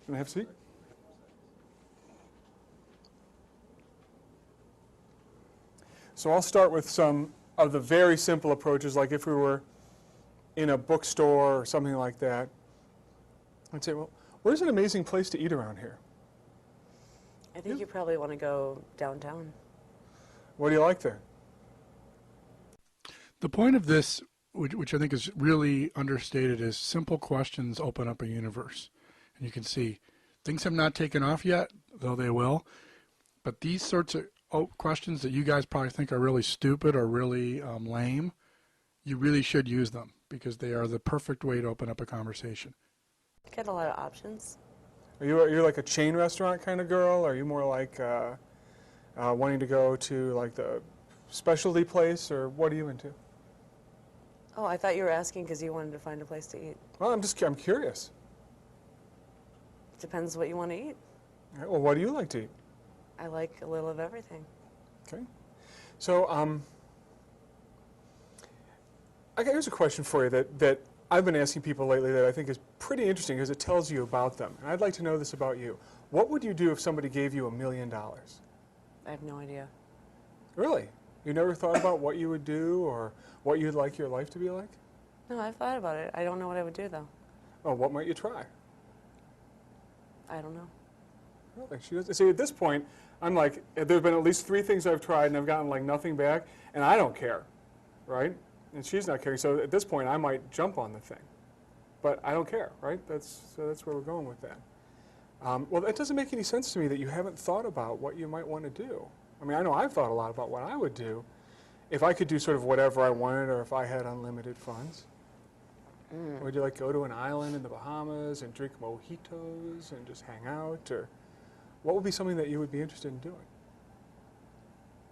Can I have a seat? So I'll start with some of the very simple approaches, like if we were in a bookstore or something like that. I'd say, well, where's an amazing place to eat around here? I think you probably want to go downtown. What do you like there? The point of this, which I think is really understated, is simple questions open up a universe. And you can see things have not taken off yet, though they will. But these sorts of questions that you guys probably think are really stupid or really lame, you really should use them because they are the perfect way to open up a conversation. Get a lot of options. Are you like a chain restaurant kind of girl? Or are you more like wanting to go to like the specialty place, or what are you into? Oh, I thought you were asking because you wanted to find a place to eat. Well, I'm curious. Depends what you want to eat. All right, well, what do you like to eat? I like a little of everything. Okay. So here's a question for you that I've been asking people lately that I think is pretty interesting because it tells you about them. And I'd like to know this about you. What would you do if somebody gave you $1 million? I have no idea. Really? You never thought about what you would do or what you'd like your life to be like? No, I've thought about it. I don't know what I would do, though. Oh, what might you try? I don't know. Really? She doesn't. See, at this point, I'm like, there have been at least 3 things I've tried and I've gotten like nothing back, and I don't care, right? And she's not caring. So at this point, I might jump on the thing, but I don't care, right? That's where we're going with that. Well, it doesn't make any sense to me that you haven't thought about what you might want to do. I mean, I know I've thought a lot about what I would do if I could do sort of whatever I wanted or if I had unlimited funds. Would you like go to an island in the Bahamas and drink mojitos and just hang out? Or what would be something that you would be interested in doing?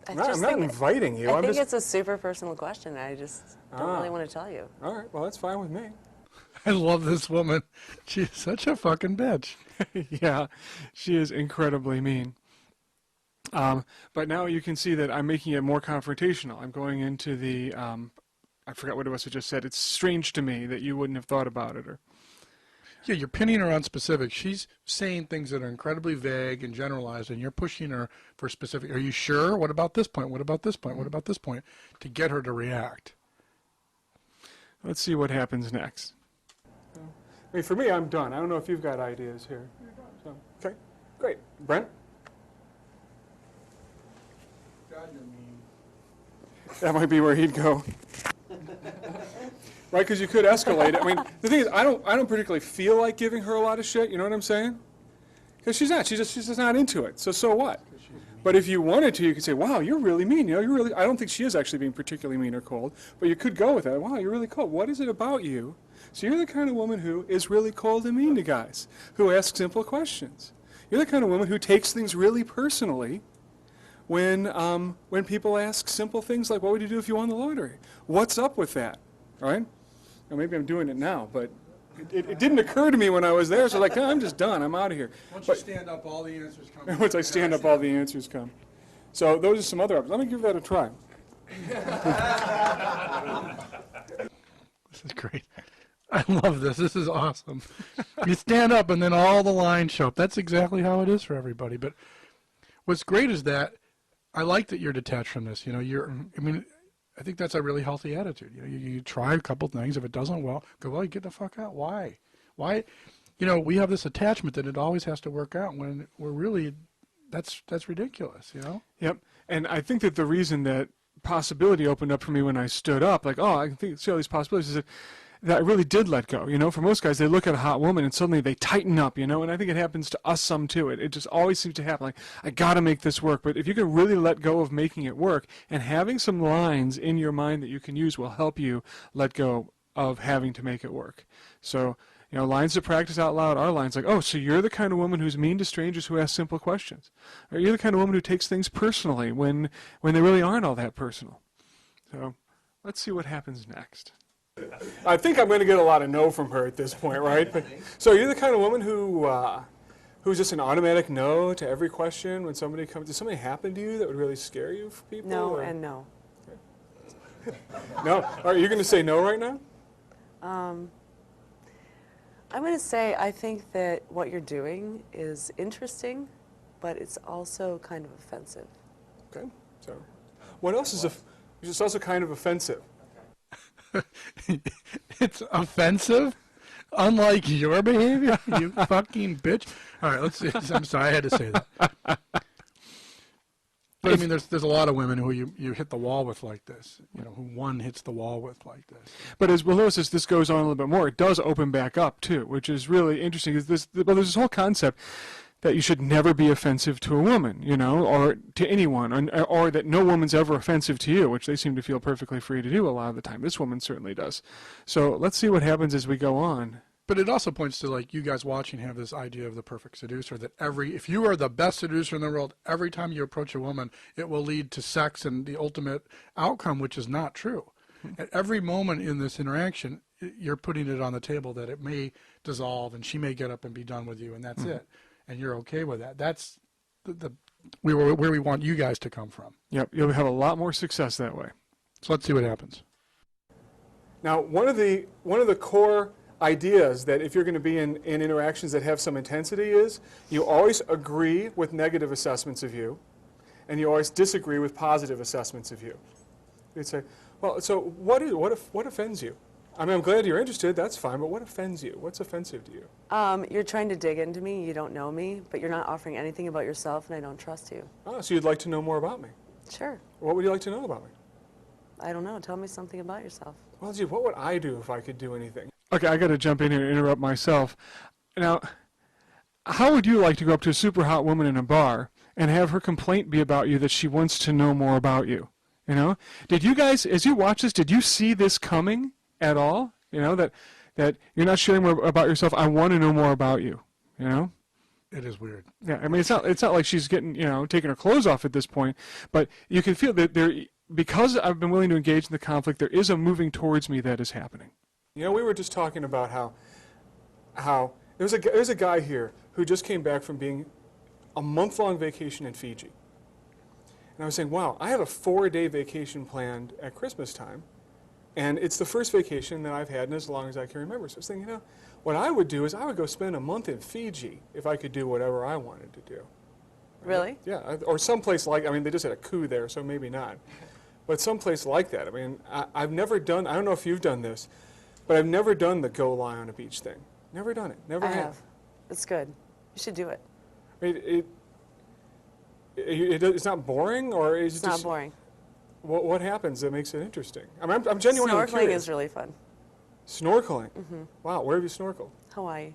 I'm not inviting you. I think it's a super personal question. I just don't really want to tell you. All right, well, that's fine with me. I love this woman. She's such a fucking bitch. Yeah, she is incredibly mean. But now you can see that I'm making it more confrontational. I'm going into the, I forgot what it was I just said. It's strange to me that you wouldn't have thought about it. Or Yeah, you're pinning her on specific. She's saying things that are incredibly vague and generalized, and you're pushing her for specific. Are you sure? What about this point? What about this point? What about this point? To get her to react. Let's see what happens next. I mean, for me, I'm done. I don't know if you've got ideas here. So, okay, great. Brent? God, you're mean. That might be where he'd go. Right, because you could escalate it. I mean, the thing is, I don't particularly feel like giving her a lot of shit. You know what I'm saying? Because she's not. She's just not into it. So what? But if you wanted to, you could say, "Wow, you're really mean." You know, you're really. I don't think she is actually being particularly mean or cold. But you could go with that. Wow, you're really cold. What is it about you? So you're the kind of woman who is really cold and mean to guys, who ask simple questions. You're the kind of woman who takes things really personally when people ask simple things like, "What would you do if you won the lottery?" What's up with that? Right? Now, maybe I'm doing it now, but it didn't occur to me when I was there, so like, no, I'm just done. I'm out of here. Once you stand up, all the answers come. Once I stand up, all the answers come. So those are some other options. Let me give that a try. This is great. I love this. This is awesome. You stand up, and then all the lines show up. That's exactly how it is for everybody. But what's great is that I like that you're detached from this. You know, I think that's a really healthy attitude. You know, you try a couple things. If it doesn't well, you get the fuck out. Why? You know, we have this attachment that it always has to work out when we're really, that's ridiculous, you know? Yep. And I think that the reason that possibility opened up for me when I stood up, like, oh, I can see all these possibilities, is that I really did let go. You know, for most guys, they look at a hot woman and suddenly they tighten up, you know, and I think it happens to us some too. It just always seems to happen. Like, I got to make this work. But if you can really let go of making it work, and having some lines in your mind that you can use will help you let go of having to make it work. So, you know, lines to practice out loud are lines like, oh, so you're the kind of woman who's mean to strangers who ask simple questions. Or you're the kind of woman who takes things personally when they really aren't all that personal. So let's see what happens next. I think I'm going to get a lot of no from her at this point, right? But, so you're the kind of woman who's just an automatic no to every question when somebody comes. Did something happen to you that would really scare you for people? No and no. Okay. No? Are you going to say no right now? I'm going to say I think that what you're doing is interesting, but it's also kind of offensive. Okay. So, what else is it's also kind of offensive? It's offensive, unlike your behavior, you fucking bitch. All right, let's see. I'm sorry, I had to say that. But I mean, there's a lot of women who you hit the wall with like this, who one hits the wall with like this. But as we'll notice, as this goes on a little bit more, it does open back up too, which is really interesting. Is there's this whole concept that you should never be offensive to a woman, or to anyone, or that no woman's ever offensive to you, which they seem to feel perfectly free to do a lot of the time. This woman certainly does. So let's see what happens as we go on. But it also points to, like, you guys watching have this idea of the perfect seducer, that if you are the best seducer in the world, every time you approach a woman, it will lead to sex and the ultimate outcome, which is not true. At every moment in this interaction, you're putting it on the table that it may dissolve and she may get up and be done with you, and that's it. And you're okay with that. That's where we want you guys to come from. Yep, you'll have a lot more success that way. So let's see what happens. Now, one of the core ideas that if you're going to be in interactions that have some intensity is you always agree with negative assessments of you, and you always disagree with positive assessments of you. You'd say, well, so what offends you? I mean, I'm glad you're interested, that's fine, but what offends you? What's offensive to you? You're trying to dig into me, you don't know me, but you're not offering anything about yourself, and I don't trust you. Oh, so you'd like to know more about me? Sure. What would you like to know about me? I don't know. Tell me something about yourself. Well, gee, what would I do if I could do anything? Okay, I got to jump in here and interrupt myself. Now, how would you like to go up to a super hot woman in a bar and have her complaint be about you that she wants to know more about you? Did you guys, as you watch this, did you see this coming at all? That you're not sharing more about yourself. I want to know more about you. It is weird. Yeah, I mean, it's not like she's getting, taking her clothes off at this point, but you can feel that because I've been willing to engage in the conflict, there is a moving towards me that is happening. We were just talking about how there's a guy here who just came back from being a month-long vacation in Fiji. And I was saying, wow, I have a 4-day vacation planned at Christmas time, and it's the first vacation that I've had in as long as I can remember. So I was thinking, what I would do is I would go spend a month in Fiji if I could do whatever I wanted to do. Really? Yeah, or someplace they just had a coup there, so maybe not. But someplace like that. I mean, I've never done, I don't know if you've done this, but I've never done the go lie on a beach thing. Never done it. Never I have. have. It's good. You should do it. I mean, it's not boring, or is It's it not just, boring. what happens that makes it interesting? I mean, I'm genuinely Snorkeling curious. is really fun. Snorkeling? Wow, where have you snorkeled? Hawaii.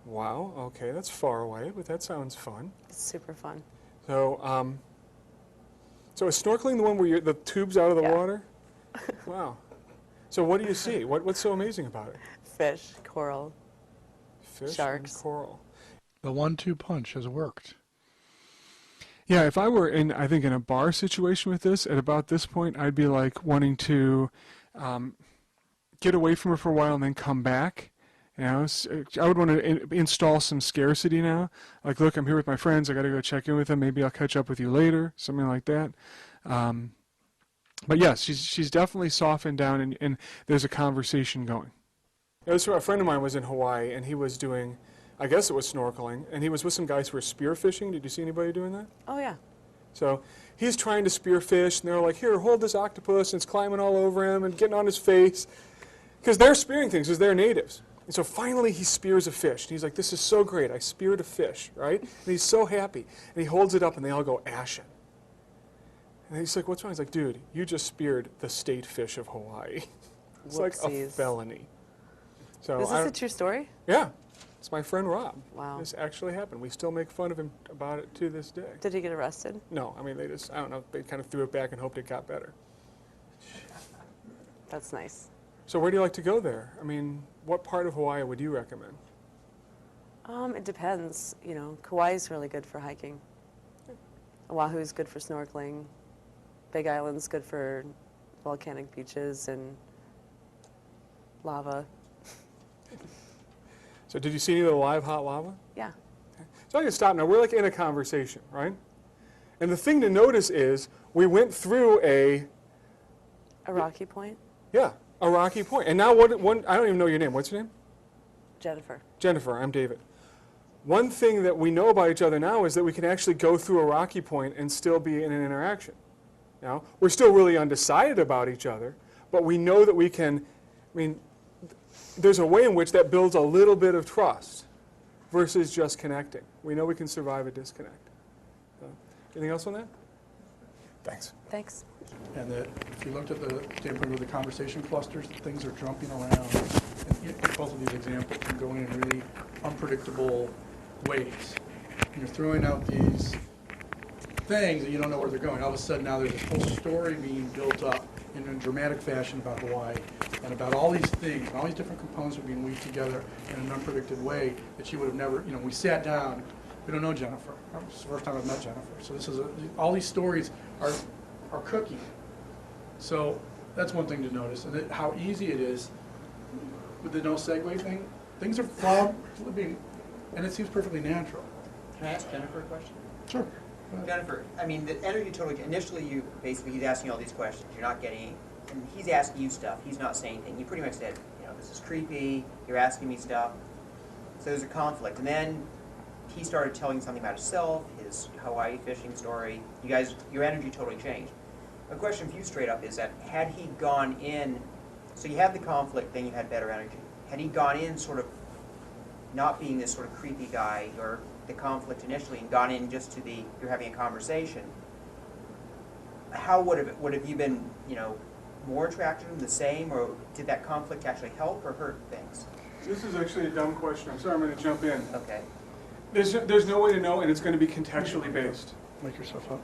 Wow, okay, that's far away, but that sounds fun. It's super fun. So, so is snorkeling the one where the tube's out of the Yeah. water? Wow. So what do you see? What's so amazing about it? Fish, coral. Fish Sharks. and coral. The 1-2 punch has worked. Yeah, if I were in a bar situation with this, at about this point, I'd be like wanting to get away from her for a while and then come back. I would want to install some scarcity now. Like, look, I'm here with my friends. I got to go check in with them. Maybe I'll catch up with you later, something like that. But yes, she's definitely softened down, and there's a conversation going. A friend of mine was in Hawaii, and he was doing, I guess it was snorkeling, and he was with some guys who were spearfishing. Did you see anybody doing that? Oh, yeah. So he's trying to spearfish, and they're like, here, hold this octopus, and it's climbing all over him and getting on his face. Because they're spearing things, because they're natives. And so finally he spears a fish. And he's like, this is so great. I speared a fish, right? And he's so happy. And he holds it up, and they all go ashen. And he's like, what's wrong? He's like, dude, you just speared the state fish of Hawaii. It's like a Whoopsies. felony. So Is this a true story? Yeah. It's my friend Rob. Wow. This actually happened. We still make fun of him about it to this day. Did he get arrested? No, I mean, I don't know, they kind of threw it back and hoped it got better. That's nice. So where do you like to go there? I mean, what part of Hawaii would you recommend? It depends. Kauai's really good for hiking. Oahu's good for snorkeling. Big Island's good for volcanic beaches and lava. So did you see any of the live hot lava? Yeah. So I can stop now. We're like in a conversation, right? And the thing to notice is we went through a A rocky point? rocky point. And now I don't even know your name. What's your name? Jennifer. Jennifer, I'm David. One thing that we know about each other now is that we can actually go through a rocky point and still be in an interaction. Now, we're still really undecided about each other, but we know that we can, I mean, there's a way in which that builds a little bit of trust versus just connecting. We know we can survive a disconnect. Anything else on that? Thanks. Thanks. And that if you looked at the standpoint of the conversation clusters, things are jumping around. And both of these examples can go in really unpredictable ways. And you're throwing out these things that you don't know where they're going. All of a sudden now there's this whole story being built up in a dramatic fashion about Hawaii and about all these things, and all these different components are being weaved together in an unpredicted way that you would have never, we sat down, we don't know Jennifer. It's the first time I've met Jennifer. So this is all these stories are cooking. So that's one thing to notice, and how easy it is with the no segue thing. Things are flipping, and it seems perfectly natural. Can I ask Jennifer a question? Sure. Jennifer, I mean, the energy totally, initially he's asking all these questions, you're not getting, and he's asking you stuff, he's not saying anything. You pretty much said, this is creepy, you're asking me stuff. So there's a conflict. And then he started telling something about himself, his Hawaii fishing story. You guys, your energy totally changed. My question for you straight up is that had he gone in, so you had the conflict, then you had better energy. Had he gone in sort of not being this sort of creepy guy or the conflict initially and gone in just to you're having a conversation, how would have you been, more attracted, the same, or did that conflict actually help or hurt things? This is actually a dumb question. I'm sorry, I'm going to jump in. Okay. There's no way to know, and it's going to be contextually based. Make yourself up.